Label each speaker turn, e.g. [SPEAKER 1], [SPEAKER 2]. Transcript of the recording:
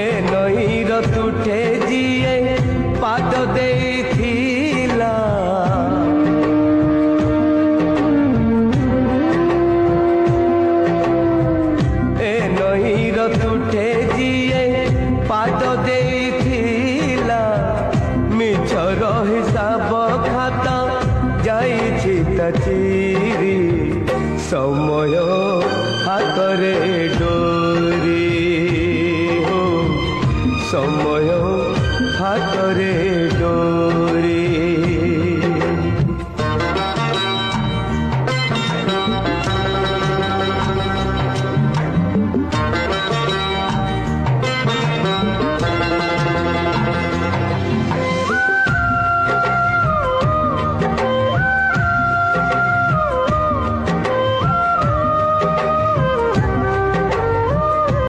[SPEAKER 1] ए नईर तुठे जिए पाद देथिला ए नईर तुठे जिए पाद देथिला मिछर हिसाब खाता जाइछि चिरी समय हातरे डोरी हो समय हातरे